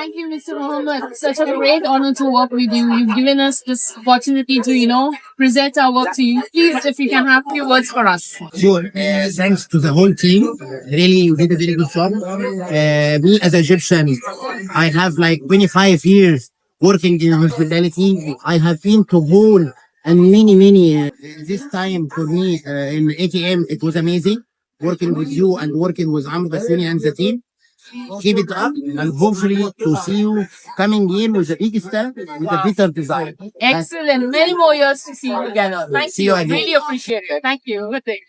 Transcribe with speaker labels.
Speaker 1: Thank you, Mr. Mohammed. It's such a great honor to work with you. You've given us this opportunity to, present our work to you. Please, if you can have a few words for us.
Speaker 2: Sure. Thanks to the whole team. Really, you did a very good job. Me as Egyptian, I have like 25 years working in hospitality. I have been to whole and many. This time for me in ATM, it was amazing working with you and working with Amr Bassini and the team. Keep it up and hopefully to see you coming in with a big step with a better design.
Speaker 1: Excellent. Many more years to see you together. Thank
Speaker 2: See you
Speaker 1: you.
Speaker 2: again.
Speaker 1: Really appreciate it. Thank you. Good day.